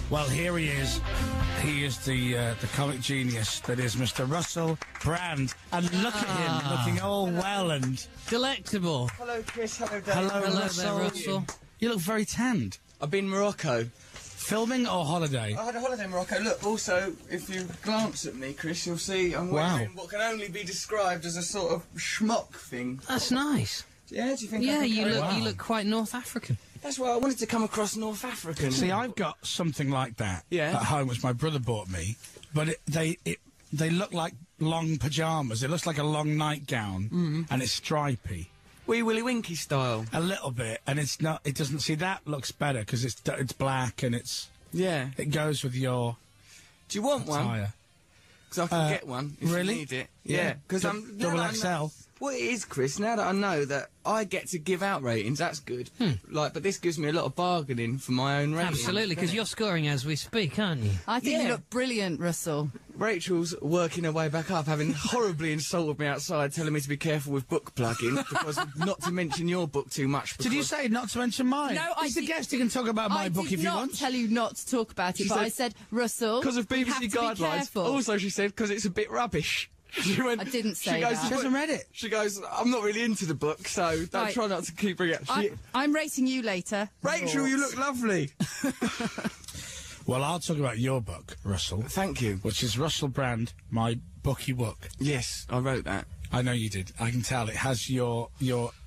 Well, here he is. He is the comic genius that is Mr. Russell Brand. And look at him, looking all well and... delectable. Hello, Chris. Hello, Dave. Hello, There, Russell. You look very tanned. I've been in Morocco. Filming or holiday? I had a holiday in Morocco. Look, also, if you glance at me, Chris, you'll see I'm wearing what can only be described as a sort of schmuck thing. That's nice. Yeah, do you think? Yeah, you Wow. look quite North African. That's why I wanted to come across North African. See, I've got something like that Yeah. at home, which my brother bought me, but they look like long pyjamas. It looks like a long nightgown, and it's stripy. Wee Willy Winky style. A little bit, and it's not. It doesn't. See, that looks better because it's black and Yeah. it goes with your Do you want one? attire. Because I can get one if really? you need it. Yeah. Yeah, because I'm... now Double that I know- XL. Well, it is, Chris. Now that I know that I get to give out ratings, that's good. Like, but this gives me a lot of bargaining for my own ratings. Absolutely, because you're scoring as we speak, aren't you? I think Yeah. you look brilliant, Russell. Rachel's working her way back up, having horribly insulted me outside, telling me to be careful with book plugging, because not to mention your book too much. Did you say not to mention mine? No, I He's the did- guest. He can talk about my book if he I wants. did not tell you not to talk about it, She but said- I said, Russell, Because of you have BBC to be guidelines. careful. Also, she said, because it's a bit rubbish. She went, I didn't say she goes, that. She hasn't read it. She goes, I'm not really into the book, so don't Right. try not to keep bringing it up. I'm rating you later. Rachel, you look lovely. Well, I'll talk about your book, Russell, Thank you. which is Russell Brand, my bookie book. Yes, I wrote that. I know you did. I can tell. It has your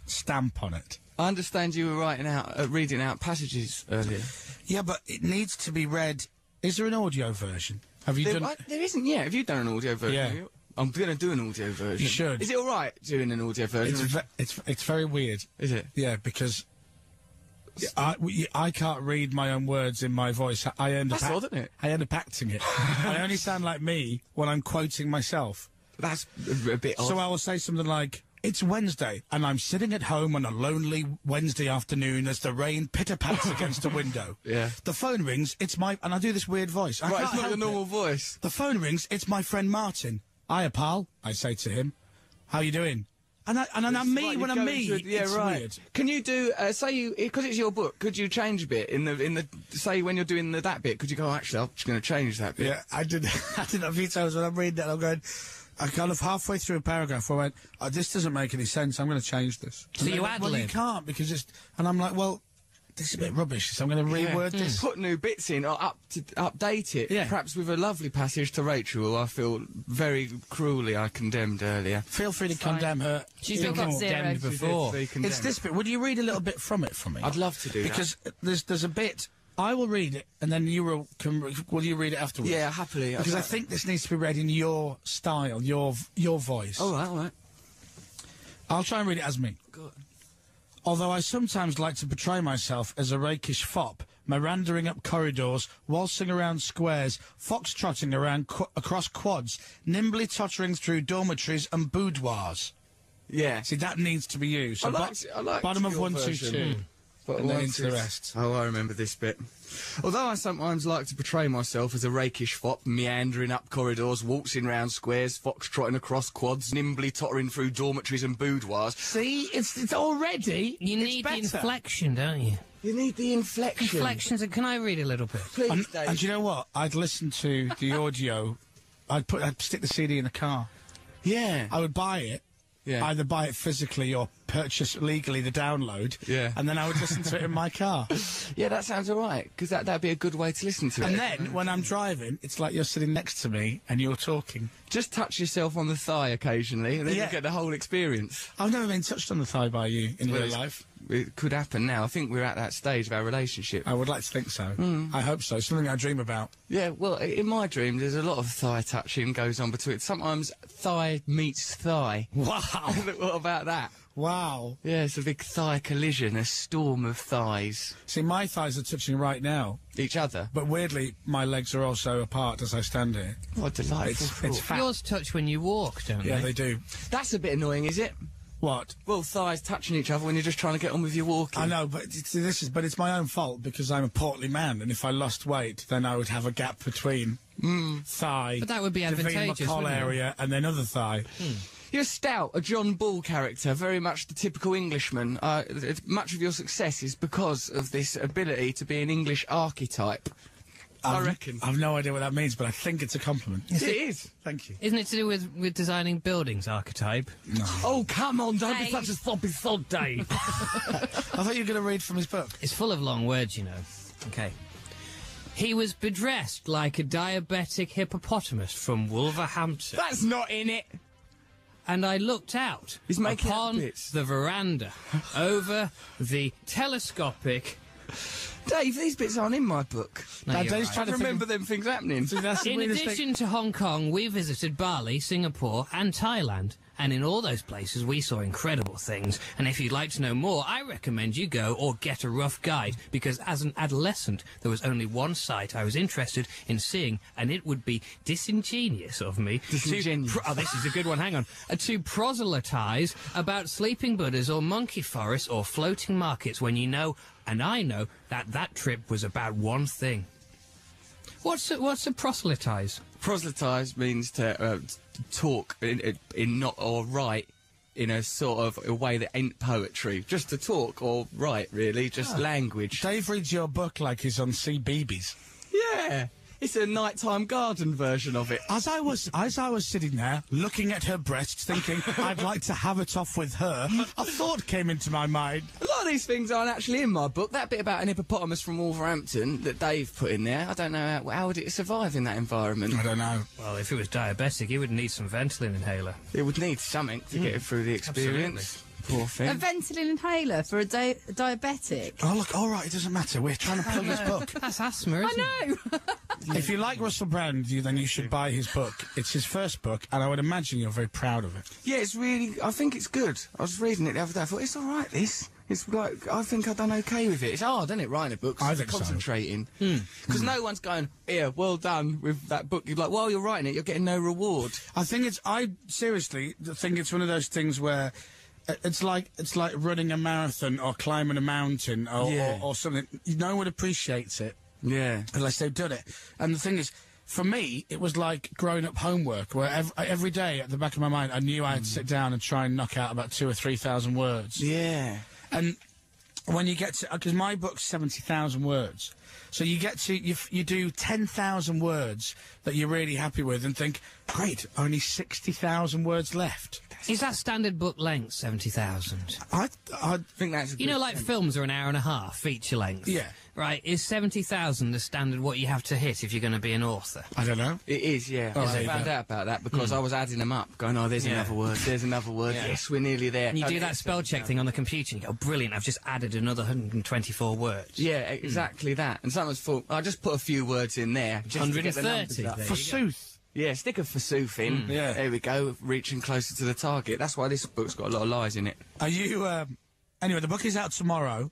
stamp on it. I understand you were reading out passages earlier. Yeah, but it needs to be read. Is there an audio version? Have you done? There isn't yet. Have you done an audio version? Yeah. Have you? I'm going to do an audio version. You should. Is it all right doing an audio version? It's very weird. Is it? Yeah, because I can't read my own words in my voice. I end up That's odd, isn't it? I end up acting it. I only sound like me when I'm quoting myself. That's a bit odd. So I will say something like, "It's Wednesday, and I'm sitting at home on a lonely Wednesday afternoon as the rain pitter-pats against the window. Yeah. The phone rings, and I do this weird voice. I Right, can't it's not help your normal it. voice. The phone rings, it's my friend Martin. Hiya, pal, I say to him. How you doing? And I'm me Right, when you I'm go me. into it- yeah, it's right. weird. Can you do, because it's your book, could you change a bit in the, say when you're doing that bit, could you go, actually, I'm just going to change that bit? Yeah, I did that a few times when I'm reading it, I'm going, I kind of halfway through a paragraph where I went, oh, this doesn't make any sense, I'm going to change this. So And they you went, well, you ad-lib? can't, because and I'm like, well, this is a bit rubbish, so I'm going to reword this. Put new bits in or update it. Yeah. Perhaps with a lovely passage to Rachel, who I feel very cruelly I condemned earlier. Feel free to condemn her. She's even been more. condemned Zero. before. It's this bit. Would you read a little bit from it for me? I'd love to do because there's a bit. I will read it, and then you will you read it afterwards? Yeah, happily. Because I think this needs to be read in your style, your voice. All right. I'll try and read it as me. Good. Although I sometimes like to portray myself as a rakish fop, mirandering up corridors, waltzing around squares, foxtrotting around across quads, nimbly tottering through dormitories and boudoirs. Yeah. See, that needs to be you. So I liked bottom of your 1, 2, version. 2. But And then once into the it's- rest. Oh, I remember this bit. Although I sometimes like to portray myself as a rakish fop, meandering up corridors, waltzing round squares, foxtrotting across quads, nimbly tottering through dormitories and boudoirs. See, it's already. You it's need the better. inflection, don't you? You need the inflection. Inflections. Can I read a little bit? Please, Dave. And do you know what? I'd listen to the audio. I'd stick the CD in the car. Yeah. I would buy it. Yeah. Either buy it physically or purchase legally the download. Yeah. And then I would listen to it in my car. Yeah, that sounds alright, because that'd be a good way to listen to it. And then, when I'm driving, it's like you're sitting next to me and you're talking. Just touch yourself on the thigh occasionally, and then Yeah. you get the whole experience. I've never been touched on the thigh by you in real life. It could happen now. I think we're at that stage of our relationship. I would like to think so. I hope so. Something I dream about. Yeah, well, in my dream, there's a lot of thigh touching goes on between. Sometimes thigh meets thigh. Wow. What about that? Wow. Yeah, it's a big thigh collision, a storm of thighs. See, my thighs are touching right now, Each other. but weirdly, my legs are also apart as I stand here. What a delightful It's thought. fat. Yours touch when you walk, don't Yeah, they? they do. That's a bit annoying, is it? What? Well, thighs touching each other when you're just trying to get on with your walking. I know, but it's my own fault because I'm a portly man, and if I lost weight, then I would have a gap between thigh, But that would be Davina advantageous, McCall wouldn't it? area, and then other thigh. You're stout, a John Bull character, very much the typical Englishman. Much of your success is because of this ability to be an English archetype. I reckon. I've no idea what that means, but I think it's a compliment. It is. Thank you. Isn't it to do with designing buildings archetype? No. Oh, come on, don't be Dave. such a sloppy sod, Dave. I thought you were going to read from his book. It's full of long words, you know. Okay. He was bedressed like a diabetic hippopotamus from Wolverhampton. That's not in it. And I looked out He's making up upon bits. the veranda over the telescopic... Dave, these bits aren't in my book. No, you're Dave's right. trying I to remember them things happening. That's the In weirdest addition thing. to Hong Kong, we visited Bali, Singapore and Thailand. And in all those places, we saw incredible things. And if you'd like to know more, I recommend you go or get a rough guide. Because as an adolescent, there was only one site I was interested in seeing. And it would be disingenuous of me Disingenuous. to... oh, this is a good one, hang on. To proselytise about sleeping Buddhas or monkey forests or floating markets when you know, and I know, that trip was about one thing. What's a proselytise? Proselytise means to talk in not or write in a sort of a way that ain't poetry. Just to talk or write, really, just language. Dave reads your book like he's on CBeebies. Yeah, it's a nighttime garden version of it. As I was sitting there looking at her breasts, thinking I'd like to have it off with her, a thought came into my mind. A lot of these things aren't actually in my book. That bit about an hippopotamus from Wolverhampton that Dave put in there, I don't know how would it survive in that environment. I don't know. Well, if it was diabetic, he would need some Ventolin inhaler. It would need something to get it through the experience. Poor A thing. Ventolin inhaler for a diabetic. Oh look, all right, it doesn't matter. We're trying to plug his book. That's asthma, isn't it? I know. If you like Russell Brand, then you should buy his book. It's his first book, and I would imagine you're very proud of it. Yeah, it's really. I think it's good. I was reading it the other day. I thought it's all right. This. It's like I think I've done okay with it. It's hard, isn't it, writing a book? I think so. Concentrating because no one's going. Here, well done with that book. You're like, while you're writing it, you're getting no reward. I seriously think it's one of those things where it's like running a marathon or climbing a mountain or something. No one appreciates it Yeah. unless they've done it. And the thing is, for me, it was like growing up homework, where every day at the back of my mind, I knew I had to sit down and try and knock out about 2,000 or 3,000 words. Yeah. And when you get to, because my book's 70,000 words, so you get to, you do 10,000 words that you're really happy with and think, great, only 60,000 words left. Is that standard book length, 70,000? I think that's. You know, like films are an hour and a half, feature length. Yeah. Right, is 70,000 the standard what you have to hit if you're going to be an author? I don't know. It is, yeah. Oh, I there you found go. out about that because I was adding them up, going, oh, there's Yeah. another word, there's another word. Yeah. Yes, we're nearly there. And you Oh, do it's that spell check thing on the computer and you go, brilliant, I've just added another 124 words. Yeah, exactly that. And someone's thought, I just put a few words in there. Just to get the numbers 130. up. There Forsooth. Yeah, stick a forsooth in. Yeah. There we go, reaching closer to the target. That's why this book's got a lot of lies in it. Are you, anyway, the book is out tomorrow.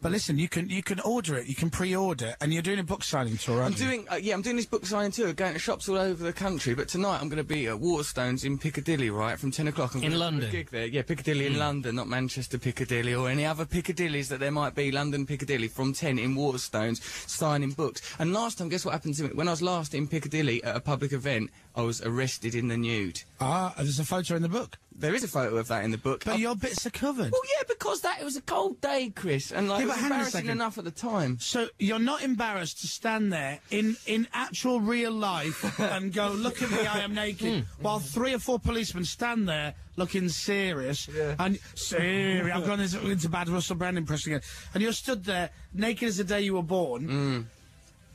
But listen, you can order it, you can pre-order, and you're doing a book signing tour, aren't you? I'm doing this book signing tour, going to shops all over the country. But tonight I'm going to be at Waterstones in Piccadilly, right, from 10 o'clock. In London? A gig there. Yeah, Piccadilly in London, not Manchester Piccadilly or any other Piccadillys that there might be. London Piccadilly from 10 in Waterstones, signing books. And last time, guess what happened to me? When I was last in Piccadilly at a public event, I was arrested in the nude. Ah, there's a photo in the book. There is a photo of that in the book. But your bits are covered. Well, yeah, because it was a cold day, Chris, and like Yeah, it but was hang on a embarrassing second. enough at the time. So you're not embarrassed to stand there in actual real life and go, look at me, I am naked, while 3 or 4 policemen stand there looking serious. Yeah. And serious. I've gone into bad Russell Brand impression again. And you're stood there naked as the day you were born.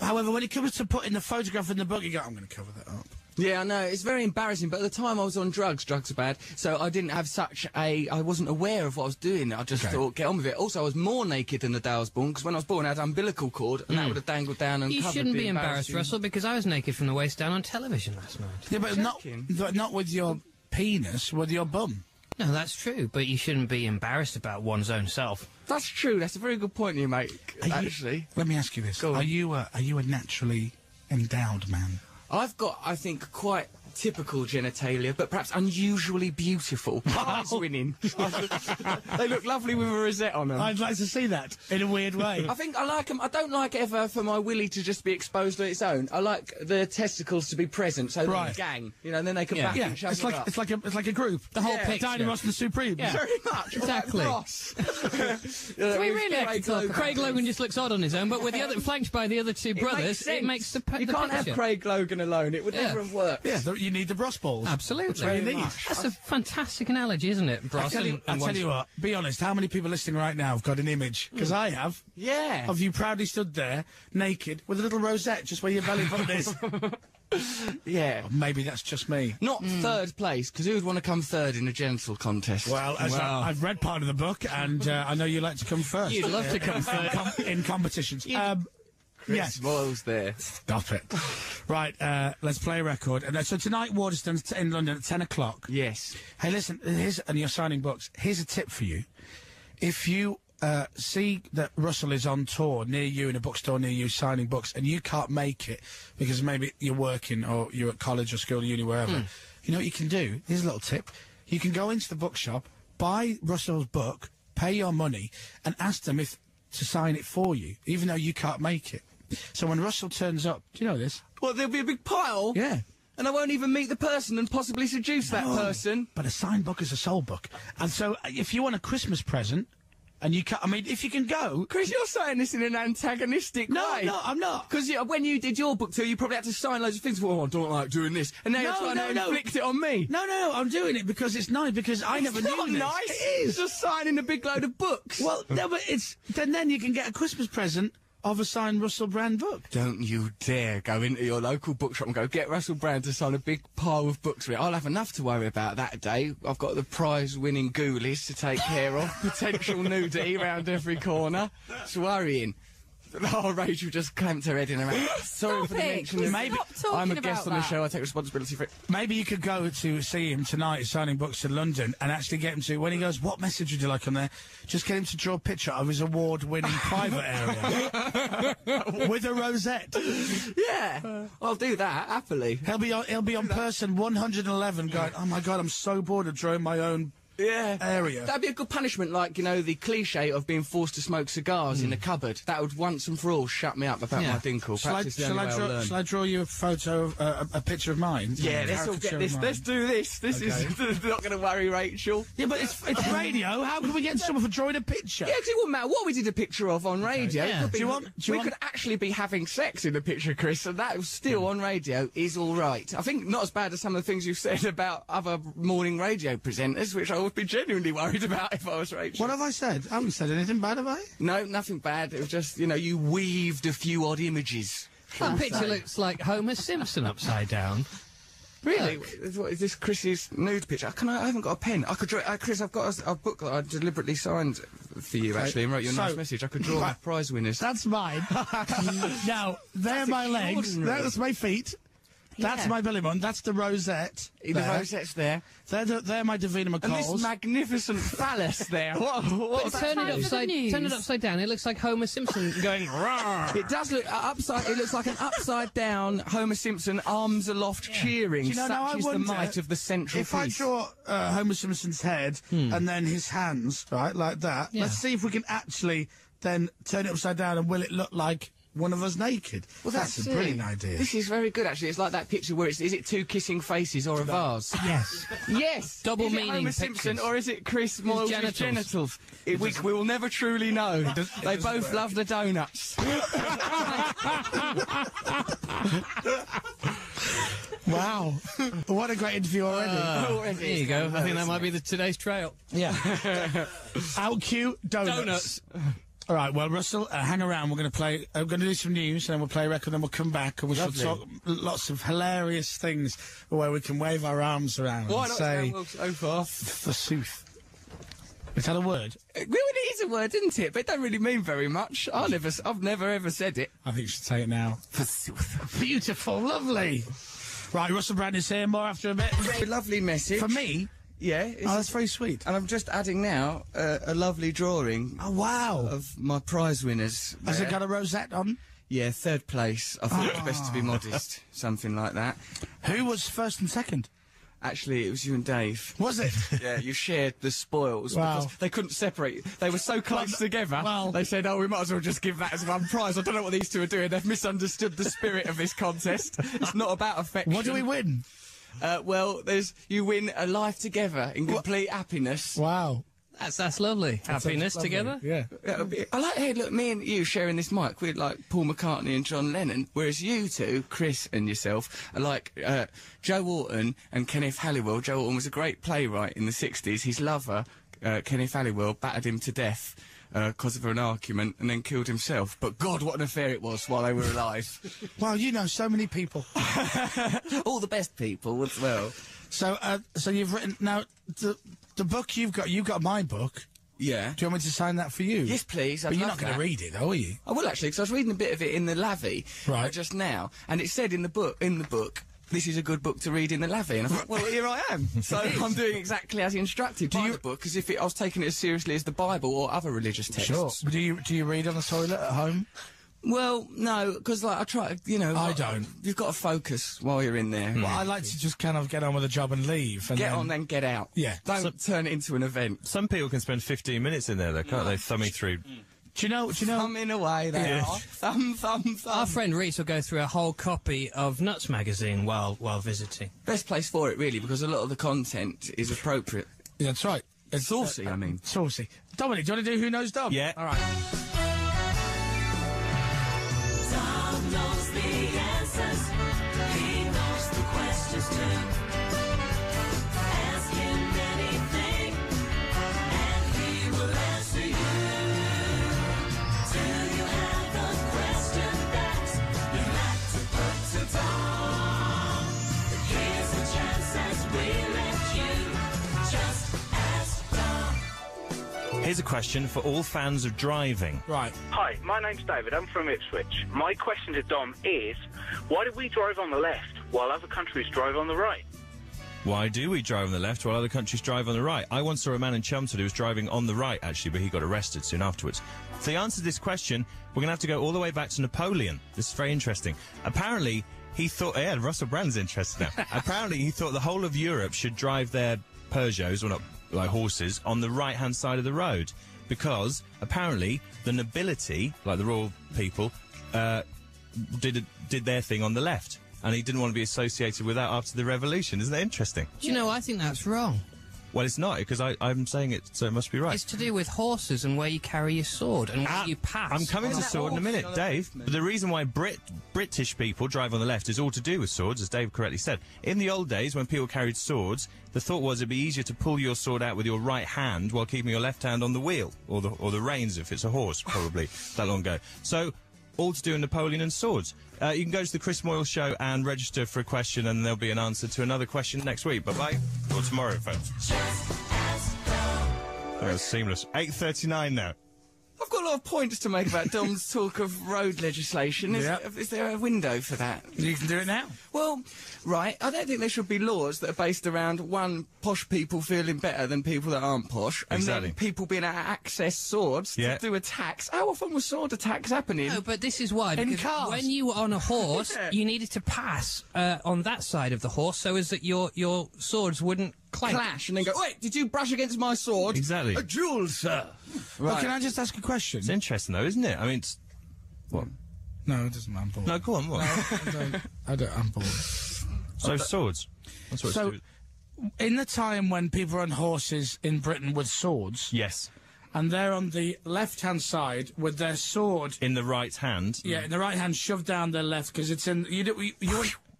However, when it comes to putting the photograph in the book, you go, I'm going to cover that up. Yeah, I know, it's very embarrassing, but at the time I was on drugs are bad, so I didn't have I wasn't aware of what I was doing. I just thought, get on with it. Also, I was more naked than the day I was born, because when I was born I had umbilical cord, and that would have dangled down and You covered shouldn't the be embarrassed, embarrassing- Russell, because I was naked from the waist down on television last night. Yeah, but not with your penis, with your bum. No, that's true, but you shouldn't be embarrassed about one's own self. That's true, that's a very good point you make, actually. Let me ask you this. Go on. Are you a naturally endowed man? I've got, I think, quite typical genitalia, but perhaps unusually beautiful. Prize winning. They look lovely with a rosette on them. I'd like to see that in a weird way. I think I like them. I don't like ever for my willy to just be exposed on its own. I like the testicles to be present, so they're a gang, you know, and then they can back each other up. It's like a group. The whole picture. Diana Ross and the Supremes. Yeah. Very much. Exactly. Do we really have to talk about Craig Logan just looks odd on his own, but with the other flanked by the other two brothers, it makes the You can't have Craig Logan alone. It would never have worked. Yeah, you need the Bros balls. Absolutely. That's what you need. That's a fantastic analogy, isn't it, Bros? I tell you what, be honest, how many people listening right now have got an image? Because I have. Yeah. Of you proudly stood there, naked, with a little rosette just where your belly button is. Yeah. Or maybe that's just me. Not third place, because who would want to come third in a genital contest? Well, I've read part of the book, and I know you like to come first. You'd love to come third. In competitions. Chris Moyles there. Stop it. Right, let's play a record. And so tonight, Waterstone's in London at 10 o'clock. Yes. Hey, listen, and you're signing books. Here's a tip for you. If you see that Russell is on tour near you in a bookstore near you signing books and you can't make it because maybe you're working or you're at college or school, uni, wherever, you know what you can do? Here's a little tip. You can go into the bookshop, buy Russell's book, pay your money, and ask them to sign it for you, even though you can't make it. So when Russell turns up, do you know this? Well, there'll be a big pile. Yeah. And I won't even meet the person and possibly seduce that person. But a signed book is a soul book. And so if you want a Christmas present, and you can't, I mean, if you can go... Chris, you're saying this in an antagonistic way. No, I'm not. Because when you did your book tour, you probably had to sign loads of things. Well, I don't like doing this. And now you're trying to inflict it on me. No, I'm doing it because it's nice, because I never knew this. Nice. It is. It's just signing a big load of books. Well, no, but it's... Then you can get a Christmas present of a signed Russell Brand book. Don't you dare go into your local bookshop and go, get Russell Brand to sign a big pile of books for it. I'll have enough to worry about that day. I've got the prize-winning ghoulies to take care of. Potential nudity around every corner. It's worrying. Oh, Rachel just clamped her head in her mouth. Sorry for the mention. Maybe I'm a guest on the show. I take responsibility for it. Maybe you could go to see him tonight signing books in London and actually get him to, when he goes, what message would you like on there? Just get him to draw a picture of his award-winning private area with a rosette. Yeah, I'll do that happily. He'll be on person 111 going, oh my God, I'm so bored of drawing my own area. That'd be a good punishment, like, you know, the cliche of being forced to smoke cigars in a cupboard. That would once and for all shut me up about my dinkle. Shall I draw you a photo, a picture of mine? Yeah, let's all get this. Let's do this. This is not going to worry Rachel. Yeah, but it's radio. How can we get someone for drawing a picture? Yeah, 'cause it wouldn't matter what we did a picture of on radio. Yeah. We could actually be having sex in the picture, Chris, and that still on radio is all right. I think not as bad as some of the things you've said about other morning radio presenters, which I would be genuinely worried about if I was Rachel. What have I said? I haven't said anything bad, have I? No, nothing bad. It was just, you know, you weaved a few odd images. That picture looks like Homer Simpson upside down. Really? What is this Chris's nude picture? I haven't got a pen. I could draw... Chris, I've got a book that I deliberately signed for you, actually, and wrote you a nice message. I could draw my prize winners. That's mine. Now, they're my legs. That's my feet. That's my belly button. That's the rosette. The rosette's there. They're my Davina McCalls. And this magnificent phallus there. Turn it upside down. It looks like Homer Simpson going. Rawr. It does look upside. It looks like an upside down Homer Simpson, arms aloft, cheering. Do you know, such is the might of the central piece. If I draw Homer Simpson's head and then his hands, right, like that. Let's see if we can actually then turn it upside down and will it look like one of us naked? Well, that's a brilliant idea. This is very good, actually. It's like that picture where is it two kissing faces or a vase? Yes. Yes. Double is meaning it Homer pictures. Simpson or is it Chris Moyles' genitals? We will never truly know. They both love the donuts. Wow. What a great interview already. There you go. I think that might be today's trail. Yeah. Outcue donuts. All right, well, Russell, hang around. We're going to play. We're going to do some news, and then we'll play a record, then we'll come back, and we shall talk lots of hilarious things where we can wave our arms around and say, so far? forsooth. Is that a word? Well, it is a word, isn't it? But it don't really mean very much. I've never ever said it. I think you should say it now. Forsooth. Beautiful, lovely. Right, Russell Brand is here. More after a bit. A lovely message. For me? Yeah. Oh, that's very sweet. And I'm just adding now a lovely drawing. Oh, wow. Of my prize winners. Has it got a rosette on? Yeah, third place. I thought it was best to be modest. Something like that. Who was first and second? Actually, it was you and Dave. Was it? Yeah, you shared the spoils Wow. because they couldn't separate. They were so close together. well- They said, "Oh, we might as well just give that as one prize." I don't know what these two are doing. They've misunderstood the spirit of this contest. It's not about affection. What do we win? Well, you win a life together in complete happiness. Wow. That's lovely. Happiness Lovely. together. Yeah. I like, hey, look, me and you sharing this mic, we're like Paul McCartney and John Lennon, whereas you two, Chris and yourself, are like Joe Orton and Kenneth Halliwell. Joe Orton was a great playwright in the 60s. His lover, Kenneth Halliwell, battered him to death because of an argument and then killed himself. But God, what an affair it was while they were alive. Wow, you know so many people. All the best people as well. So you've written now the book you've got my book. Yeah. Do you want me to sign that for you? Yes, please. But you're not going to read it, though, are you? I will actually, because I was reading a bit of it in the lavvy just now, and it said in the book, this is a good book to read in the lavvy, and I thought, well, here I am. So I'm doing exactly as instructed by the book, as if I was taking it as seriously as the Bible or other religious texts. Sure. But do you read on the toilet at home? Well, no, because like I try, I don't. You've got to focus while you're in there. Well, I like to just kind of get on with the job and leave. And Get on, then get out. Yeah. Don't turn it into an event. Some people can spend 15 minutes in there, though, can't they? Thumbing through. Do you know? Thumbing away, they are. Thumb. Our friend Reese will go through a whole copy of Nuts magazine while visiting. Best place for it, really, because a lot of the content is appropriate. Yeah, that's right. It's saucy, I mean. Saucy. Dominic, do you want to do Who Knows Dom? Yeah. All right. Tom knows the answers. He knows the questions too. Ask him anything, and he will answer you. Do you have a question that you'd like to put to Tom? Here's a chance as we let you just ask Tom. Here's a question for all fans of driving. Right. Hi, my name's David. I'm from Ipswich. My question to Dom is, why do we drive on the left while other countries drive on the right? Why do we drive on the left while other countries drive on the right? I once saw a man in Chelmsford who was driving on the right, actually, but he got arrested soon afterwards. For the answer to this question, we're going to have to go all the way back to Napoleon. This is very interesting. Apparently, he thought... Yeah, Russell Brand's interested now. Apparently, he thought the whole of Europe should drive their Peugeots, or not, like horses, on the right-hand side of the road. Because, apparently, the nobility, like the royal people, did their thing on the left. And he didn't want to be associated with that after the revolution. Isn't that interesting? Do you know, I think that's wrong. Well, it's not, because I'm saying it, so it must be right. It's to do with horses and where you carry your sword and where you pass. I'm coming to sword in a minute, Dave. But the reason why British people drive on the left is all to do with swords, as Dave correctly said. In the old days, when people carried swords, the thought was it'd be easier to pull your sword out with your right hand while keeping your left hand on the wheel, or the reins if it's a horse, probably, that long ago. So, all to do with Napoleon and swords. You can go to the Chris Moyles Show and register for a question, and there'll be an answer to another question next week. Bye-bye. Or tomorrow, folks. That was seamless. 8:39 now. I've got a lot of points to make about Dom's talk of road legislation. Is there a window for that? You can do it now. Well, right, I don't think there should be laws that are based around, one, posh people feeling better than people that aren't posh, and Exactly. then people being able to access swords to do attacks. How often were sword attacks happening? No, but this is why. In Because cars. when you were on a horse, you needed to pass on that side of the horse so as that your swords wouldn't Clash, and then go, wait, did you brush against my sword? Exactly. A duel, sir. Well, Right. can I just ask a question? It's interesting, though, isn't it? I mean, it's... What? No, it doesn't. I'm bored. No, go on, what? I'm bored. So, swords. That's what So, it's in the time when people were on horses in Britain with swords, Yes. and they're on the left-hand side with their sword, In the right hand. yeah, in the right hand shoved down their left, because it's in... You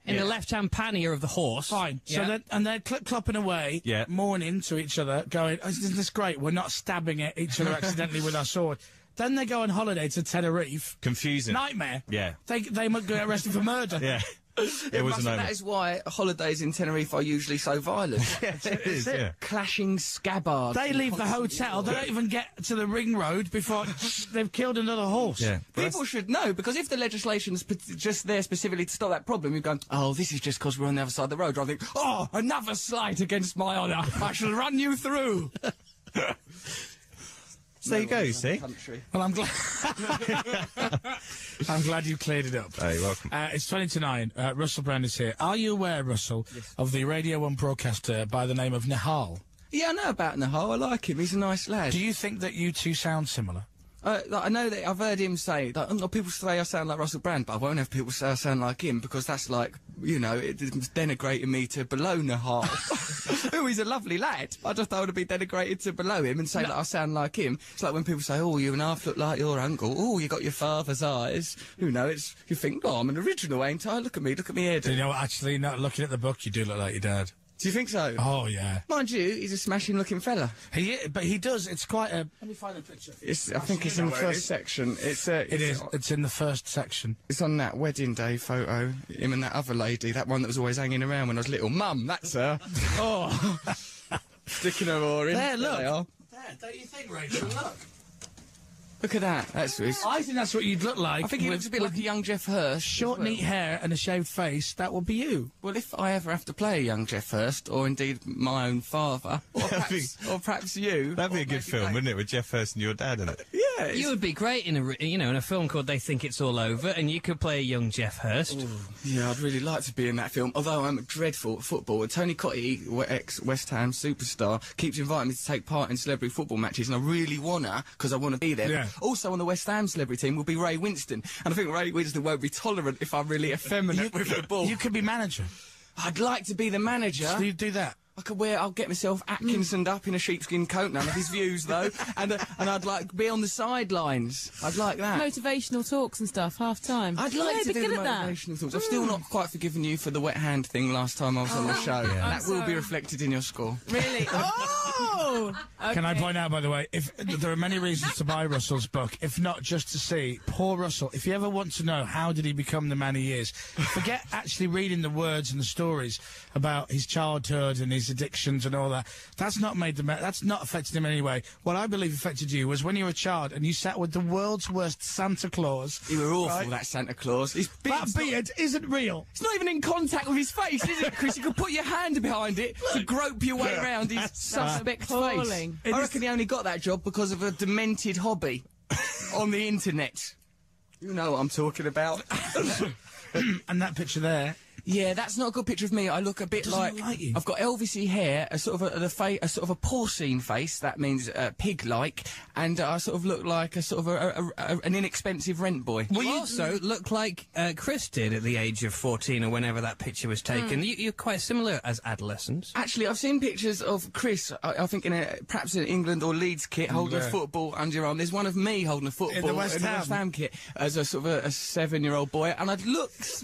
in the left-hand pannier of the horse. Fine. So Yeah. they're clip-clopping away, Yeah. mourning to each other, going, oh, isn't this great? We're not stabbing at each other accidentally with our sword. Then they go on holiday to Tenerife. Confusing. Nightmare. Yeah. They might get arrested for murder. Yeah. It was a nightmare. That is why holidays in Tenerife are usually so violent. It is, yeah. Clashing scabbards. They leave the hotel. They don't even get to the ring road before they've killed another horse. Yeah. People should know, because if the legislation's just there specifically to stop that problem, you're going, oh, this is just because we're on the other side of the road. I think, oh, another slight against my honour. I shall run you through. So there you go, you see? Country. Well, I'm glad. I'm glad you cleared it up. Oh, you're welcome. It's 20 to 9. Russell Brand is here. Are you aware, Russell, of the Radio 1 broadcaster by the name of Nihal? Yeah, I know about Nahal. I like him. He's a nice lad. Do you think that you two sound similar? Like, I know that I've heard him say that people say I sound like Russell Brand, but I won't have people say I sound like him because that's like, you know, it's denigrating me to below Nahal. Who is a lovely lad. I just don't want to be denigrated to below him and say that I sound like him. It's like when people say, "Oh, you and half look like your uncle." "Oh, you got your father's eyes." You know, you think, "Oh, I'm an original, ain't I? Look at me head." Do you know what, actually, not looking at the book, you do look like your dad. Do you think so? Oh, yeah. Mind you, he's a smashing-looking fella. But he does. It's quite a... Let me find a picture. I think it's in the first section. It is. It's in the first section. It's on that wedding day photo. Him and that other lady, that one that was always hanging around when I was little. Mum, that's her. Oh. Sticking her oar in. There, look. They are. There, don't you think, Rachel? Look. Look at that. That's I think that's what you'd look like. I think he looks a bit like a young Jeff Hurst. Short, neat hair and a shaved face. That would be you. Well, if I ever have to play a young Jeff Hurst, or indeed my own father, or perhaps you... That'd be a good film, wouldn't it, with Jeff Hurst and your dad in it? Yeah. You would be great in a film called They Think It's All Over, and you could play a young Jeff Hurst. Yeah, I'd really like to be in that film, although I'm dreadful at football. Tony Cottee, ex-West Ham superstar, keeps inviting me to take part in celebrity football matches, and I really wanna, because I want to be there. Yeah. Also on the West Ham celebrity team will be Ray Winston, and I think Ray Winston won't be tolerant if I'm really effeminate with the ball. You could be manager. I'd like to be the manager. So you do that. I'll get myself Atkinsoned up in a sheepskin coat, none of his views though, and I'd like be on the sidelines. I'd like that. Motivational talks and stuff, half time. I'd like to be do good the at that. motivational talks. I've still not quite forgiven you for the wet hand thing last time I was on the show. That will be reflected in your score. Really? Oh! Can I point out, by the way, if there are many reasons to buy Russell's book, if not just to see poor Russell. If you ever want to know how did he become the man he is, forget actually reading the words and the stories about his childhood and his addictions and all that. That's not made the man. That's not affected him in any way. What I believe affected you was when you were a child and you sat with the world's worst Santa Claus. You were awful, right? that Santa Claus. His beard's That beard isn't real. It's not even in contact with his face, is it, Chris? You could put your hand behind it to grope your way around his suspect face. appalling. I reckon he only got that job because of a demented hobby on the internet. You know what I'm talking about. And that picture there. Yeah, that's not a good picture of me. I look a bit Doesn't like, look like you. I've got Elvis-y hair, a sort of a sort of a porcine face. That means pig-like, and I sort of look like a sort of an inexpensive rent boy. Well, you also look like Chris did at the age of 14 or whenever that picture was taken. You're quite similar as adolescents. Actually, I've seen pictures of Chris, I think perhaps in England or Leeds kit, holding a football under your arm. There's one of me holding a football In the West Ham kit as a sort of a 7-year-old boy, and I don't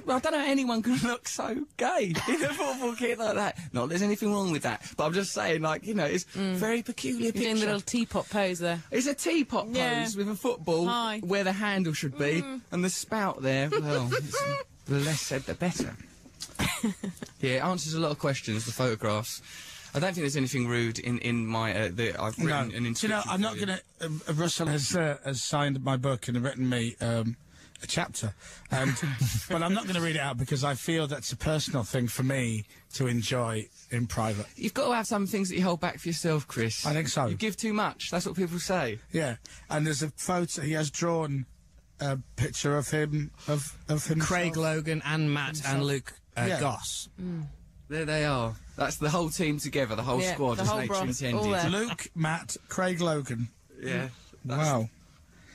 know how anyone can look so gay in a football kit like that. Not that there's anything wrong with that, but I'm just saying, like, you know, it's very peculiar You're picture. doing the little teapot pose there. It's a teapot Yeah. pose with a football Hi. where the handle should be, and the spout there, well, the less said the better. Yeah, it answers a lot of questions, the photographs. I don't think there's anything rude in my, I've written an Do you inscription. know, I'm not for you. going to... Russell has signed my book and written me a chapter, and but I'm not going to read it out because I feel that's a personal thing for me to enjoy in private. You've got to have some things that you hold back for yourself, Chris. I think so. You give too much, that's what people say. Yeah, and there's a photo, he has drawn a picture of him, of him. Craig Logan and Matt and Luke Yeah. Goss. There they are. That's the whole team together, the whole Yeah, squad, the as whole nature broth, all intended. there. Luke, Matt, Craig Logan. Yeah. Wow.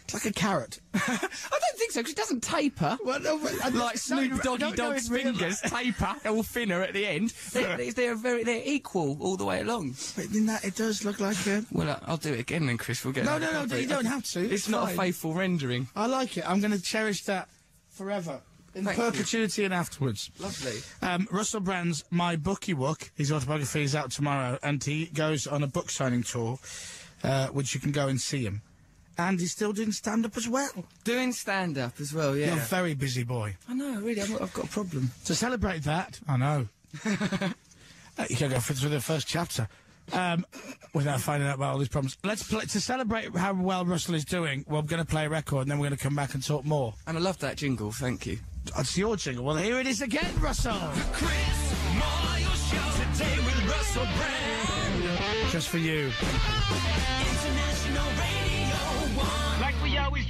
It's like a carrot. I don't think so, because it doesn't taper. Well, no, but Like Snoop Doggy Dog's fingers taper, all thinner at the end. They're equal all the way along. But in that, it does look like a... Well, I'll do it again then, Chris. We'll get No, another no, no, copy. you don't have to. It's not a fine. faithful rendering. I like it. I'm going to cherish that forever. In Thank you. perpetuity and afterwards. Lovely. Russell Brand's My Bookie Wook, his autobiography is out tomorrow, and he goes on a book signing tour, which you can go and see him. And he's still doing stand-up as well. Doing stand-up as well, yeah. You're a very busy boy. I know, really, I've got a problem. To celebrate that, I know. You can go through the first chapter without finding out about all these problems. Let's play, to celebrate how well Russell is doing, we're going to play a record and then we're going to come back and talk more. And I love that jingle, thank you. It's your jingle. Well, here it is again, Russell. Chris Moyles Show today with Russell Brand. Just for you. International Radio.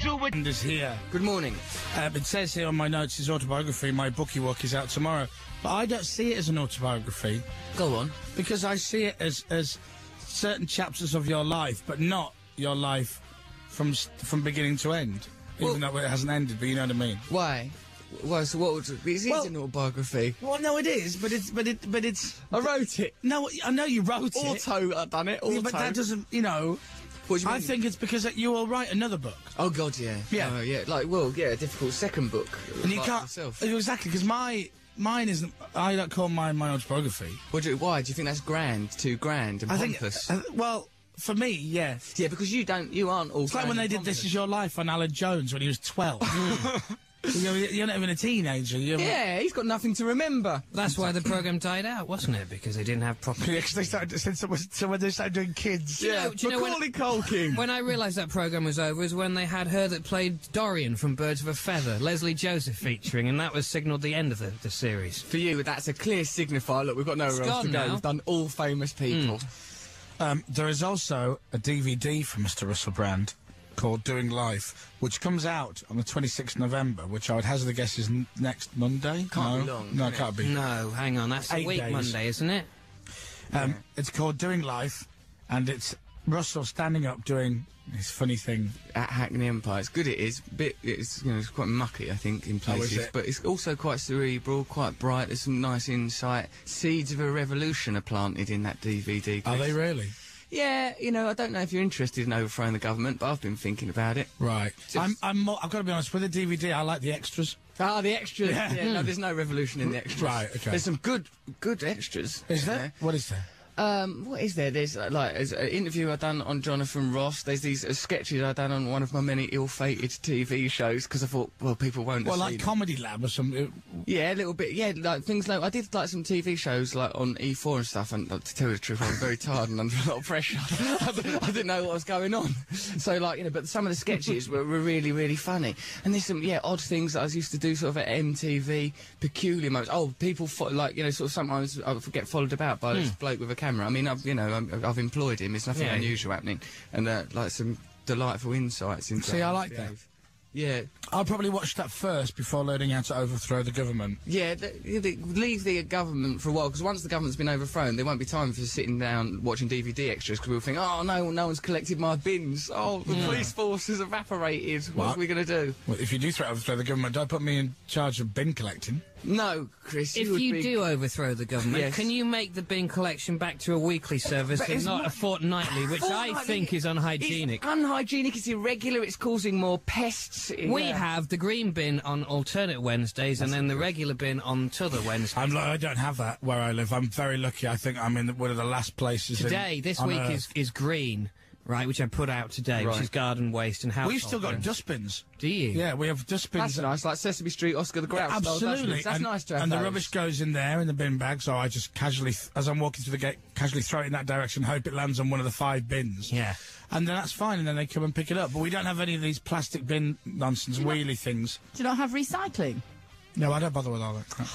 And is here. Good morning. It says here on my notes his autobiography, My Bookie Walk, is out tomorrow. But I don't see it as an autobiography Go on. because I see it as certain chapters of your life, but not your life from beginning to end. Even though it hasn't ended, but you know what I mean. Why? Well, so what would it is an autobiography? Well, no, it is, but it's. I wrote it. No, I know you wrote it. Auto, I've done it. Auto. Yeah, but that doesn't, you know. What do you mean? I think it's because you will write another book. Oh God, yeah. Yeah. Oh, yeah. Like, well, yeah, a difficult second book. And you like can't. Myself. Exactly, because mine isn't. I don't call mine my autobiography. Why do you think that's grand? Too grand and pompous? Well, for me, yes. Yeah, because you aren't all. It's like when they did This Is Your Life on Alan Jones when he was 12. You're not even a teenager. Yeah, he's got nothing to remember. That's why the programme died out, wasn't it? Because they didn't have proper... Because they started, so when they started doing kids. Do you know Macaulay Culkin. When I realised that programme was over was when they had her that played Dorian from Birds of a Feather, Leslie Joseph featuring, and that was signalled the end of the series. For you, that's a clear signifier. Look, we've got nowhere else to gone go. now. We've done all famous people. There is also a DVD from Mr. Russell Brand called Doing Life, which comes out on the 26th of November, which I would hazard a guess is next Monday. Can't be long, No, can it can't be. No, hang on, that's 8 a week days. Monday, isn't it? It's called Doing Life, and it's Russell standing up doing his funny thing. At Hackney Empire, it's good. It is. It's it's quite mucky, I think, in places, it? but it's also quite cerebral, quite bright. There's some nice insight. Seeds of a revolution are planted in that DVD. Are Chris. they really? Yeah, I don't know if you're interested in overthrowing the government, but I've been thinking about it. Right. Just- I've got to be honest, with the DVD, I like the extras. Ah, the extras. Yeah. No, there's no revolution in the extras. Right, okay. There's some good extras. Is there? What is there? What is there? There's there's an interview I done on Jonathan Ross. There's these sketches I done on one of my many ill-fated TV shows because I thought, well, people won't. Well, have like seen it. Comedy Lab or something. Yeah, a little bit. Yeah, like things like I did like some TV shows like on E4 and stuff. And to tell you the truth, I was very tired and under a lot of pressure. I didn't know what was going on. So but some of the sketches were really, really funny. And there's some odd things that I was used to do sort of at MTV, peculiar moments. Oh, people sort of sometimes I get followed about by this bloke with a camera. I mean, I've employed him. There's nothing Yeah. unusual happening, and like some delightful insights into. See, I how like to that. behave. Yeah. I'll probably watch that first before learning how to overthrow the government. Yeah, leave the government for a while, because once the government's been overthrown, there won't be time for sitting down watching DVD extras, because we'll think, oh, no one's collected my bins. Oh, the police force has evaporated. What are we going to do? Well, if you do overthrow the government, don't put me in charge of bin collecting. No, Chris, If would you be... do overthrow the government, Yes. can you make the bin collection back to a weekly service But and it's not not- a fortnightly, which I Fortnightly, think is unhygienic? It's unhygienic, it's irregular, it's causing more pests. We have the green bin on alternate Wednesdays and then the regular bin on t'other Wednesdays. I don't have that where I live. I'm very lucky. I think I'm in one of the last places Today, this on week Earth. is green, right, which I put out today, which Right. is garden waste and household We've still got bins. dustbins. Do you? Yeah, we have dustbins. That's nice, like Sesame Street, Oscar the Grouch. style Absolutely. dustbins. That's and, nice to have And the those. rubbish goes in there in the bin bag, so I just casually, as I'm walking through the gate, casually throw it in that direction, hope it lands on one of the 5 bins. Yeah. And then that's fine, and then they come and pick it up. But we don't have any of these plastic bin nonsense, wheelie things. Do you not have recycling? No, I don't bother with all that crap.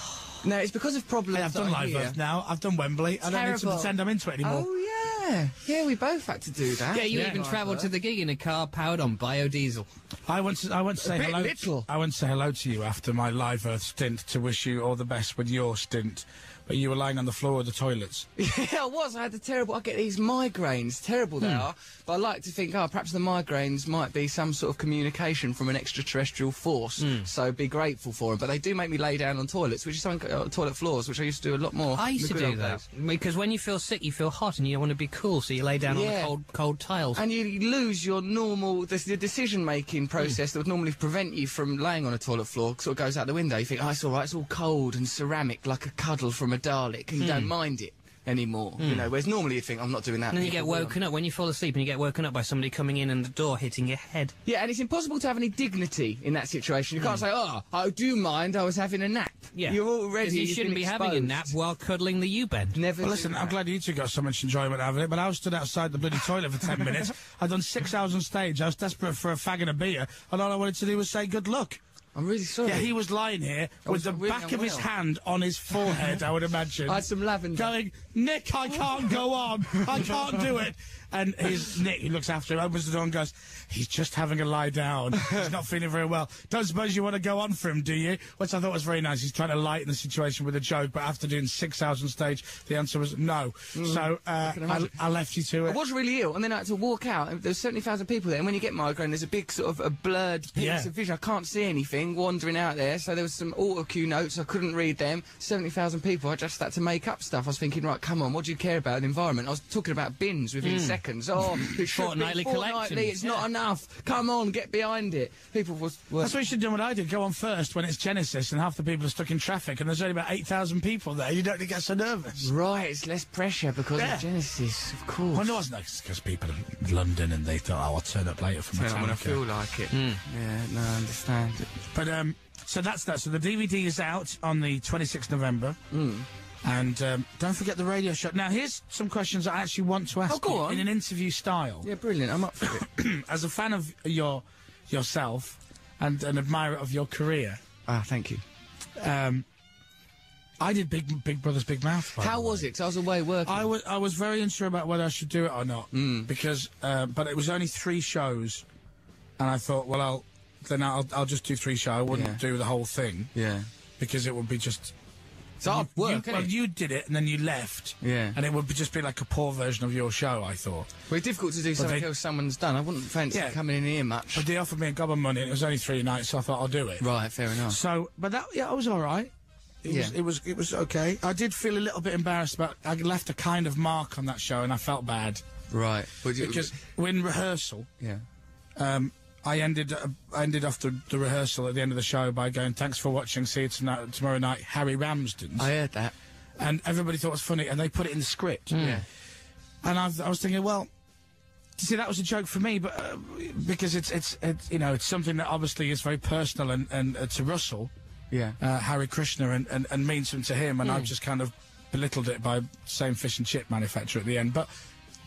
No, it's because of problems I've done that I Live hear. Earth now. I've done Wembley. I don't need to Terrible. pretend I'm into it anymore. Oh, yeah. Yeah, we both had to do that. Yeah, you Yeah. even travelled to the gig in a car powered on biodiesel. I want to say bit hello. little. I want to say hello to you after my Live Earth stint to wish you all the best with your stint. But you were lying on the floor of the toilets. Yeah, I was. I get these migraines. Terrible they are. But I like to think, perhaps the migraines might be some sort of communication from an extraterrestrial force. So be grateful for them. But they do make me lay down on toilets, which is something, toilet floors, which I used to do a lot more. I used in to the good do old that days. because when you feel sick, you feel hot and you want to be cool, so you lay down Yeah. on the cold tiles. And you lose your normal, the decision-making process that would normally prevent you from laying on a toilet floor sort of goes out the window. You think, oh, it's all right, it's all cold and ceramic like a cuddle from a Dalek, and you don't mind it anymore. Whereas normally you think, I'm not doing that. And then you get People will. woken up when you fall asleep, and you get woken up by somebody coming in and the door hitting your head. Yeah, and it's impossible to have any dignity in that situation. You can't say, oh, do you mind? I was having a nap. Yeah, You're already. 'Cause you you've shouldn't been be having a exposed. nap while cuddling the U-bend. Never. Well, do listen, that. I'm glad you two got so much enjoyment out of it, but I was stood outside the bloody toilet for 10 minutes. I'd done 6 hours on stage. I was desperate for a fag and a beer, and all I wanted to do was say good luck. I'm really sorry. Yeah, he was lying here with was the really back of his unwell. hand on his forehead, I would imagine. I had some lavender. Going, Nick, I can't go on. I can't do it. And his Nick, who looks after him, opens the door and goes, he's just having a lie down. He's not feeling very well. Don't suppose you want to go on for him, do you? Which I thought was very nice. He's trying to lighten the situation with a joke, but after doing 6 hours on stage, the answer was no. So I left you to I it. was really ill, and then I had to walk out, and there's 70,000 people there, and when you get migraine, there's a big sort of a blurred piece Yeah. of vision. I can't see anything wandering out there, so there was some auto-cue notes, I couldn't read them. 70,000 people, I just had to make up stuff. I was thinking, right, come on, what do you care about the environment? I was talking about bins within seconds. Oh, it should Fortnightly be collections, it's not enough. Come on, get behind it. People were That's what you should do what I did. Go on first when it's Genesis and half the people are stuck in traffic and there's only about 8,000 people there. You don't get so nervous. right, it's less pressure because Yeah. of Genesis, of course. Well, no, it's not because people in London and they thought, oh, I'll turn up later for When I Metallica. feel like it. Yeah, no, I understand. But, so that's that. So the DVD is out on the 26th November. And don't forget the radio show. Now, here's some questions I actually want to ask Oh, go you on. in an interview style. Yeah, brilliant, I'm up for it. As a fan of yourself and an admirer of your career, Thank you. I did Big Brother's Big Mouth. by How the way. was it? 'Cause I was away working. I was very unsure about whether I should do it or not because, but it was only 3 shows, and I thought, well, I'll just do 3 shows. I wouldn't do the whole thing Yeah. because it would be just. It's hard work, Well, isn't it? you did it and then you left. Yeah. And it would just be like a poor version of your show, I thought. Well, it's difficult to do something they- else someone's done. I wouldn't fancy Yeah. coming in here much. But they offered me a gob of money and it was only 3 nights, so I thought I'll do it. Right, fair enough. So, but that, I was all right. It was okay. I did feel a little bit embarrassed about. I left a kind of mark on that show, and I felt bad Right. because in rehearsal, Yeah. I ended off the rehearsal at the end of the show by going, "Thanks for watching. See you tomorrow night, Harry Ramsden's." I heard that. And everybody thought it was funny, and they put it in the script. Yeah. And I was thinking, well, see, that was a joke for me, but because it's something that obviously is very personal and to Russell. Yeah. Harry Krishna and means something to him, and I've just kind of belittled it by saying fish and chip manufacturer at the end. But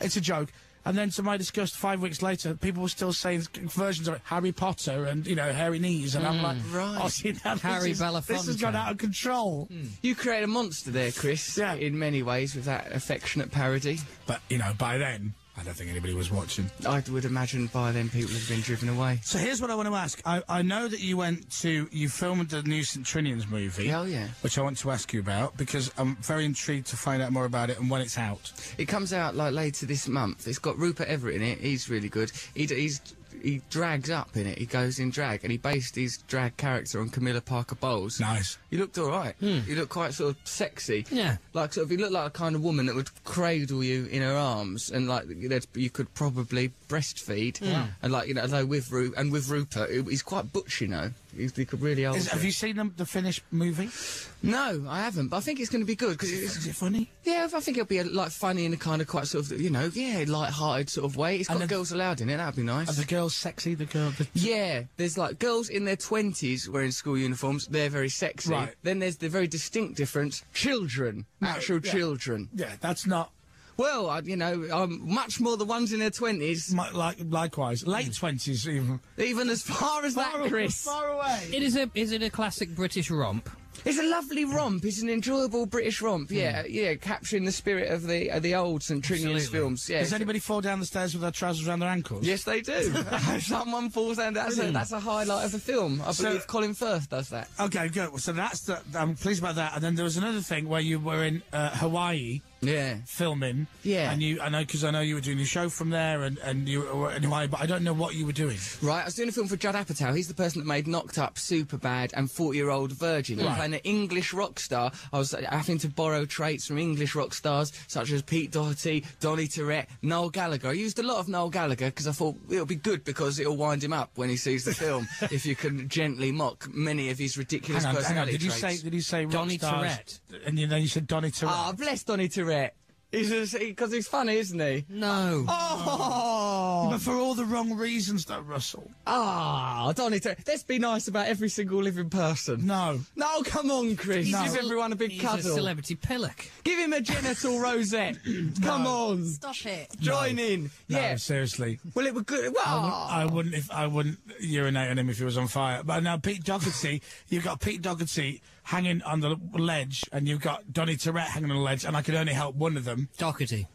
it's a joke. And then, to my disgust, 5 weeks later, people were still saying versions of it, Harry Potter and, hairy knees, and I'm like, Right. oh, see, now Harry this has Belafonte. gone out of control. You created a monster there, Chris. Yeah. In many ways, with that affectionate parody. But, by then, I don't think anybody was watching. I would imagine by then people would have been driven away. So here's what I want to ask. I know that you filmed the new St. Trinian's movie. Oh, yeah. Which I want to ask you about, because I'm very intrigued to find out more about it and when it's out. It comes out like later this month. It's got Rupert Everett in it. He's really good. He drags up in it. He goes in drag, and he based his drag character on Camilla Parker Bowles. Nice. He looked all right. He looked quite sort of sexy. Yeah. Like sort of, he looked like a kind of woman that would cradle you in her arms, and like you could probably breastfeed. And like although with Rupert, he's quite butch, He could really alter. Have you seen the finished movie? No, I haven't. But I think it's going to be good because Is it funny? yeah, I think it'll be like funny in a kind of quite sort of light-hearted sort of way. It's got And girls allowed in it. That'd be nice. Are the girls sexy? Yeah, there's like girls in their 20s wearing school uniforms. They're very sexy. Right. Then there's the very distinct difference: children, actual children. Yeah, that's not. Well, much more the ones in their 20s. Likewise, late 20s even. Even as far as that, Chris. Far away. Is it a classic British romp? It's a lovely romp. It's an enjoyable British romp. Yeah, capturing the spirit of the old St. Trinian's films. Yeah. Does anybody fall down the stairs with their trousers around their ankles? Yes, they do. Someone falls down. That's a highlight of the film. I believe Colin Firth does that. Okay, good. So I'm pleased about that. And then there was another thing where you were in Hawaii. Yeah. Filming. Yeah. And I know you were doing your show from there and you were in Hawaii, but I don't know what you were doing. Right, I was doing a film for Judd Apatow. He's the person that made Knocked Up, Superbad and 40-Year-Old Virgin. Right. Playing an English rock star. I was having to borrow traits from English rock stars such as Pete Doherty, Donny Tourette, Noel Gallagher. I used a lot of Noel Gallagher because I thought it'll be good because it'll wind him up when he sees the film if you can gently mock many of his ridiculous Hang on. personality Did traits. you say rock Donny stars? Tourette? And then you said Donny Tourette. Ah, bless Donny Tourette. Because he's funny, isn't he? No. Oh! But for all the wrong reasons, though, Russell. Ah, Donny Tourette. Let's be nice about every single living person. No. No, come on, Chris. No. Give everyone a big He's cuddle. a celebrity pillock. Give him a genital rosette. Come on. Stop it. Join in. No, Yeah. seriously. Well, it was good. Well, I wouldn't urinate on him if he was on fire. But now Pete Doherty, you've got Pete Doherty hanging on the ledge, and you've got Donny Tourette hanging on the ledge, and I could only help one of them. Doherty.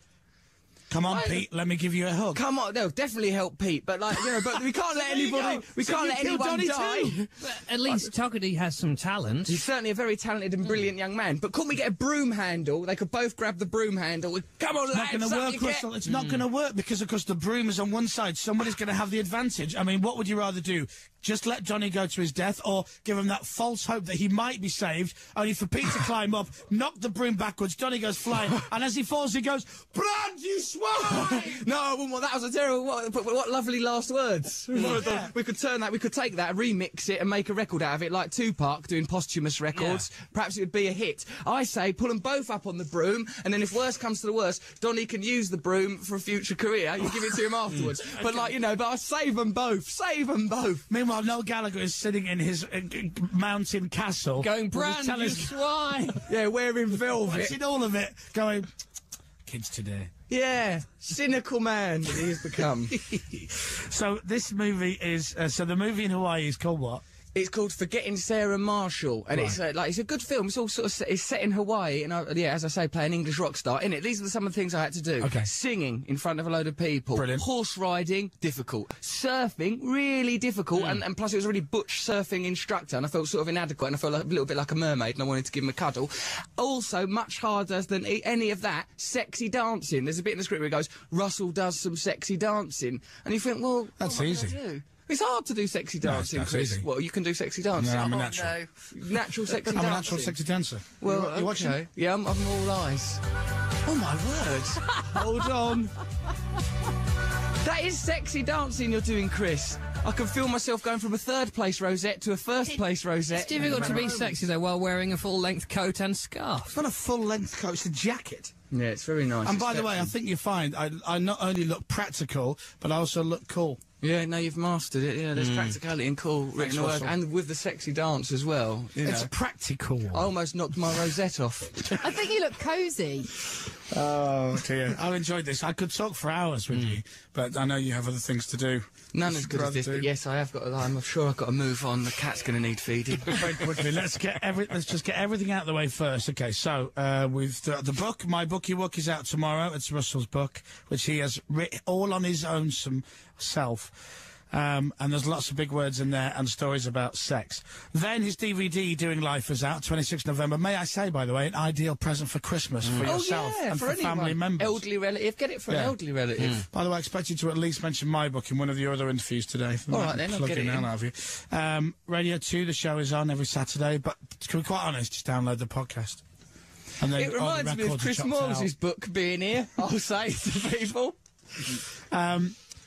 Come on, Pete, let me give you a hug. Come on, no, definitely help Pete, but like, but we can't let anybody, we can't let anyone die. But at least Toggedy has some talent. He's certainly a very talented and brilliant young man, but couldn't we get a broom handle? They could both grab the broom handle. Come on, It's not going to work, Russell. It's not going to work because, of course, the broom is on one side. Somebody's going to have the advantage. I mean, what would you rather do? Just let Johnny go to his death, or give him that false hope that he might be saved, only for Pete to climb up, knock the broom backwards, Johnny goes flying, and as he falls, he goes, "Brand, you swine!" No, I wouldn't want that. Was a terrible. What lovely last words. Yeah. We could turn that. We could take that, remix it, and make a record out of it, like Tupac doing posthumous records. Perhaps it would be a hit. I say, pull them both up on the broom, and then if worse comes to the worst, Donny can use the broom for a future career. You give it to him afterwards. But like, you know, but I save them both. Save them both. Meanwhile, Noel Gallagher is sitting in his mountain castle, Going, with his "Brand, you swine!" Yeah, wearing velvet. watching all of it, going, "Kids today." Yeah, cynical man that he has become. So this movie is so the movie in Hawaii is called what? It's called Forgetting Sarah Marshall, and it's like it's a good film. It's all sort of it's set in Hawaii, and as I say, play an English rock star in it. These are some of the things I had to do. Okay. Singing in front of a load of people, Brilliant. Horse riding, difficult. Surfing, really difficult, and plus it was a really butch surfing instructor, and I felt sort of inadequate, and I felt like, a little bit like a mermaid, and I wanted to give him a cuddle. Also, much harder than any of that, sexy dancing. There's a bit in the script where it goes, "Russell does some sexy dancing," and you think, well, That's what am I gonna easy. do? It's hard to do sexy dancing, that's Chris. easy. Well, you can do sexy dancing. No, I'm a natural. Natural sexy I'm dancing. a natural sexy dancer. Well, you watching? okay. Yeah, I'm all eyes. Oh my word! Hold on. That is sexy dancing you're doing, Chris. I can feel myself going from a third place rosette to a first place rosette. It's difficult to be sexy, though, while wearing a full-length coat and scarf. It's not a full-length coat, it's a jacket. Yeah, it's very nice. And by the way, I think you find I not only look practical, but I also look cool. Yeah, no, you've mastered it. Yeah, there's practicality and cool written all over, Russell. and with the sexy dance as well. You It's know. practical. I almost knocked my rosette off. I think you look cosy. Oh dear. I've enjoyed this. I could talk for hours with you, but I know you have other things to do. None as good as this, but yes, I have got. I'm sure I've got to move on. The cat's going to need feeding. Very quickly, let's just get everything out of the way first. Okay, so with the book, My Bookie Wook, is out tomorrow. It's Russell's book, which he has written all on his own self. And there's lots of big words in there and stories about sex. Then his DVD, Doing Life, is out, 26th November. May I say, by the way, an ideal present for Christmas for yourself and for anyone. family members. Elderly relative, get it for an Yeah. elderly relative. By the way, I expect you to at least mention my book in one of your other interviews today. All right, then, I'll get it in. Out of you. Radio 2, the show is on every Saturday, but to be quite honest, just download the podcast. And then It all the reminds me of records are Chris chopped Moyles' out. book being here, I'll say to people.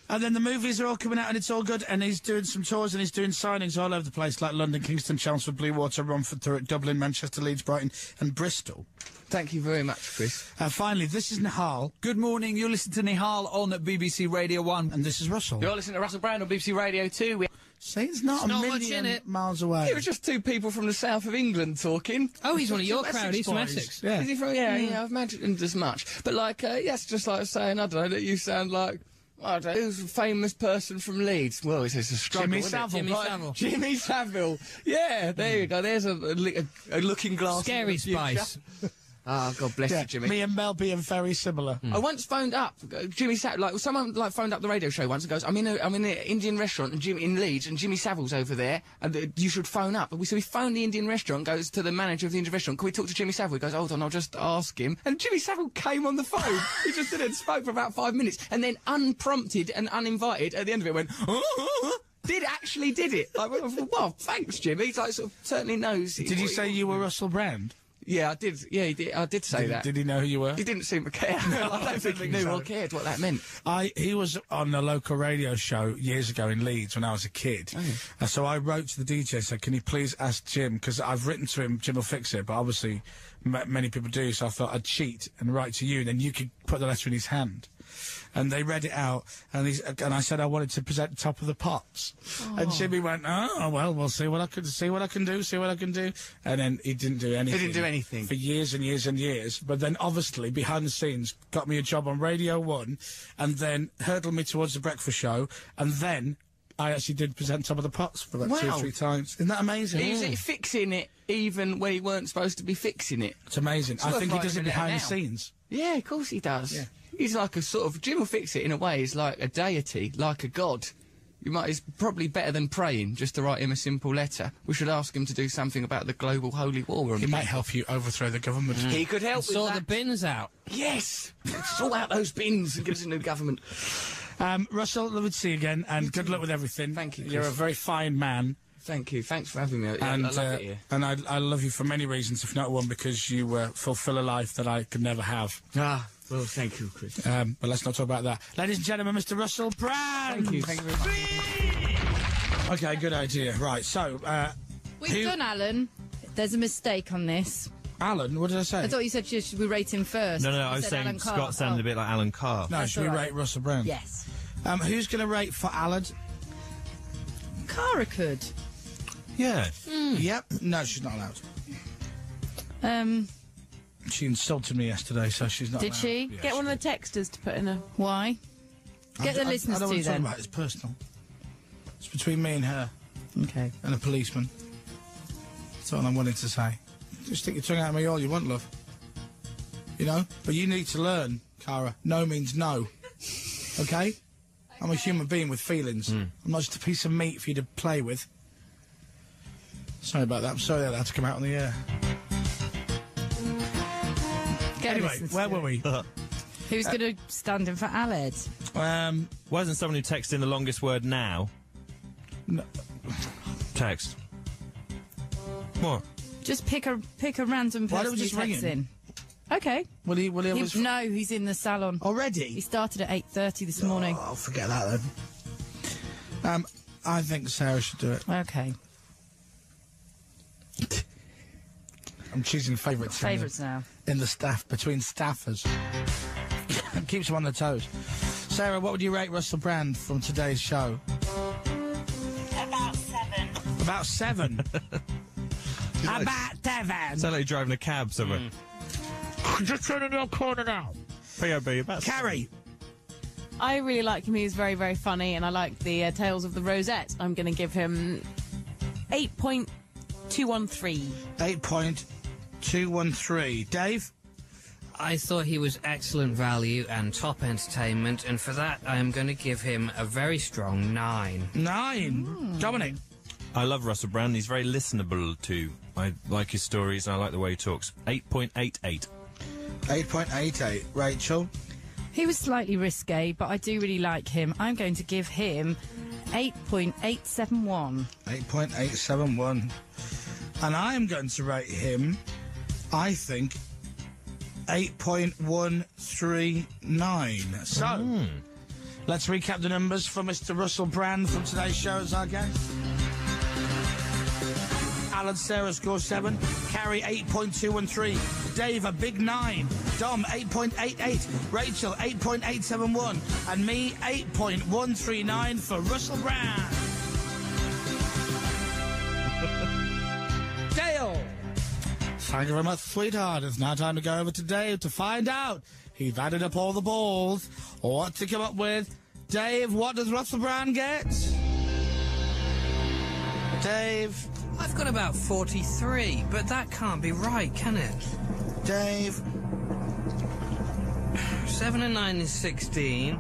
And then the movies are all coming out, and it's all good. And he's doing some tours, and he's doing signings all over the place, like London, Kingston, Chelmsford, Bluewater, Romford, Thurrock, Dublin, Manchester, Leeds, Brighton, and Bristol. Thank you very much, Chris. Finally, this is Nihal, Good morning, you listen to Nihal on BBC Radio 1. and this is Russell. You're listening to Russell Brand on BBC Radio 2. See, it's not not a much million in it. miles away. It was just two people from the south of England talking. Oh, he's one of your Essex crowd. He's from boys. Essex. Yeah. Is he from? Yeah, I've imagined as much. But like, yes, just like saying, I don't know, that you sound like, I don't know, who's a famous person from Leeds? Well, it's a struggle. Jimmy isn't it? Savile. Jimmy Right, Savile. Jimmy Savile. Yeah, there you go. There's a looking glass. Scary into the future. Spice. Oh, God bless Yeah, you, Jimmy. me and Mel being very similar. I once phoned up Jimmy someone phoned up the radio show once and goes, I'm in an Indian restaurant in Leeds and Jimmy Savile's over there and you should phone up. So we phoned the Indian restaurant, goes to the manager of the Indian restaurant, can we talk to Jimmy Savile? He goes, hold on, I'll just ask him. And Jimmy Savile came on the phone. He just did it, spoke for about 5 minutes and then unprompted and uninvited at the end of it went, did it. Like, well, thanks, Jimmy. He's like, sort of certainly knows. Did you say you were Russell Brand? Yeah, I did. Yeah, he did. I did say that. Did he know who you were? He didn't seem to care. I don't think he knew or cared what that meant. He was on a local radio show years ago in Leeds when I was a kid. So I wrote to the DJ, said, can you please ask Jim, because I've written to him, Jim will fix it, but obviously many people do, so I thought I'd cheat and write to you, and then you could put the letter in his hand. And they read it out, and I said I wanted to present Top of the Pops. And Jimmy went, oh, well, we'll see what I can do. And then he didn't do anything. He didn't do anything. For years and years and years. But then, obviously, behind the scenes, got me a job on Radio 1, and then hurdled me towards the breakfast show, and then I actually did present Top of the Pops for about 2 or 3 times. Isn't that amazing? Is it fixing it even when he weren't supposed to be fixing it? It's amazing. I worth think he does it writing it behind now. the scenes. Yeah, of course he does. Yeah. He's like a sort of... Jim will fix it in a way. He's like a deity, like a god. He's probably better than praying, just to write him a simple letter. We should ask him to do something about the global holy war. He might help you overthrow the government. He could help with Sort that. the bins out. Yes! Sort out those bins and give us a new government. Russell, lovely to see you again, and good luck with everything. Thank you, You're a Chris. very fine man. Thank you. Thanks for having me. I And love it here. and I love you for many reasons, if not one, because you fulfil a life that I could never have. Well, thank you, Chris. But let's not talk about that. Ladies and gentlemen, Mr. Russell Brand! Thank you. Thank you very much. Okay, good idea. Right, so, We've done Alan. There's a mistake on this. Alan, what did I say? I thought you said should we rate him first. No, You I was said saying Alan Carr. Scott sounded Oh. a bit like Alan Carr. No, That's should we all right. rate Russell Brand? Yes. Who's going to rate for Alan? Cara could. Yeah. Yep. No, she's not allowed. She insulted me yesterday, so she's not Did allowed. she? Yeah, Get one of the texters to put in a... Why? Get the listeners I don't to want to talk then. about it. It's personal. It's between me and her Okay. and a policeman. That's all I'm willing to say. Just stick your tongue out of me all you want, love. You know? But you need to learn, Cara. No means no. Okay? I'm a human being with feelings. I'm not just a piece of meat for you to play with. Sorry about that. I'm sorry that had to come out on the air. Get Anyway, listeners where to were it. we? Who's going to stand in for Aled? Why isn't someone who texts in the longest word now? No. Text. What? Just pick a random Why person don't we who just ring texts him? in. Okay. Will he have his... No, he's in the salon. He Already? started at 8:30 this morning. Oh, forget that then. I think Sarah should do it. Okay. I'm choosing favourites. Favourites now. In the staff, between staffers. Keeps them on their toes. Sarah, what would you rate Russell Brand from today's show? About 7. About 7. About 7. Sound like you're driving a cab somewhere. Just turning your corner now. POB, about Carrie. I really like him. He's very, very funny, and I like the Tales of the Rosette. I'm going to give him 8.213. 8.213. Dave? I thought he was excellent value and top entertainment, and for that I am going to give him a very strong 9. 9. Dominic? I love Russell Brand. He's very listenable too. I like his stories and I like the way he talks. 8.88. 8.88. Rachel? He was slightly risque, but I do really like him. I'm going to give him 8.871. 8.871. And I am going to rate him, I think, 8.139. So, let's recap the numbers for Mr. Russell Brand from today's show as our guest. Alan Sarah score 7, Carrie 8.213, Dave a big 9, Dom 8.88, Rachel 8.871, and me 8.139 for Russell Brand. Dale! Thank you very much, sweetheart. It's now time to go over to Dave to find out. He's added up all the balls. What to come up with? Dave, what does Russell Brand get? Dave. I've got about 43, but that can't be right, can it? Dave. 7 and 9 is 16.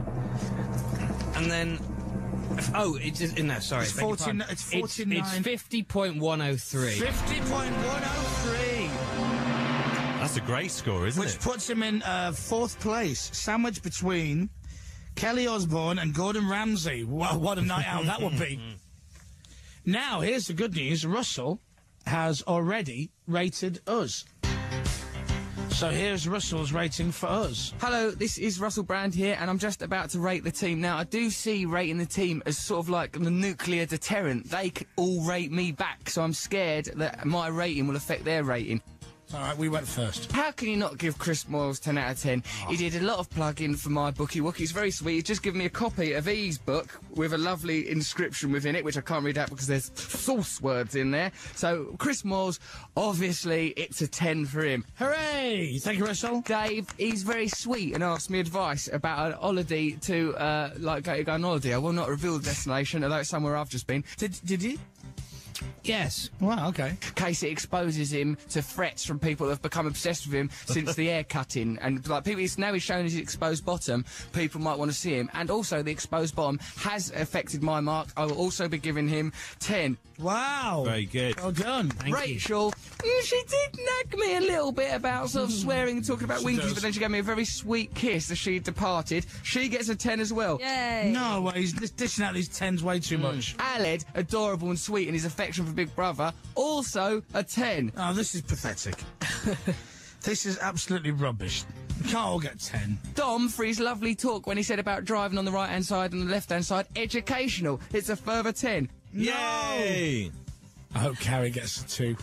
And then... Oh, it's... No, sorry. It's beg your 14 pardon. it's 49. It's 50.103. 50.103. That's a great score, isn't Which it? puts him in 4th place, sandwiched between Kelly Osbourne and Gordon Ramsay. What a night out that would be. Now, here's the good news. Russell has already rated us. So here's Russell's rating for us. Hello, this is Russell Brand here, and I'm just about to rate the team. Now, I do see rating the team as sort of like the nuclear deterrent. They could all rate me back, so I'm scared that my rating will affect their rating. All right, we went first. How can you not give Chris Moyles 10 out of 10? He did a lot of plugging for my bookie wookie. It's very sweet. He's just given me a copy of E's book with a lovely inscription within it, which I can't read out because there's source words in there. So, Chris Moyles, obviously, it's a 10 for him. Hooray! Thank you, Russell. Dave, he's very sweet and asked me advice about an holiday to, go on holiday. I will not reveal the destination, although it's somewhere I've just been. Did he? Yes. Wow, okay. In case it exposes him to threats from people that have become obsessed with him since the hair cutting. And like people, now he's showing his exposed bottom, people might want to see him. And also the exposed bottom has affected my mark. I will also be giving him 10. Wow. Very good. Well done. Thank you. Rachel, she did nag me a little bit about sort of swearing and talking about She Winkies, does. but then she gave me a very sweet kiss as she departed. She gets a 10 as well. Yay. No way, he's dishing out these tens way too much. Aled, adorable and sweet in his affection for Big Brother, also a 10. Oh, this is pathetic. This is absolutely rubbish. We can't all get 10. Dom, for his lovely talk when he said about driving on the right-hand side and the left-hand side, educational. It's a further 10. Yay! I hope Carrie gets a 2.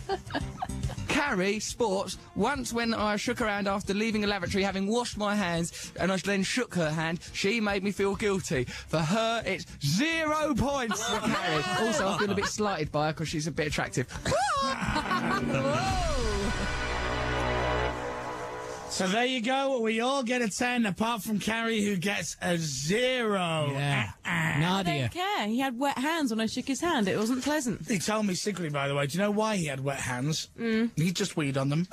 Carrie, sports, once when I shook her hand after leaving a lavatory having washed my hands and I then shook her hand, she made me feel guilty. For her, it's 0 points for Carrie. Also, I feel a bit slighted by her because she's a bit attractive. So there you go. We all get a 10, apart from Carrie, who gets a 0. Yeah. I Nadia. don't care. He had wet hands when I shook his hand. It wasn't pleasant. He told me secretly, by the way. Do you know why he had wet hands? He just weed on them.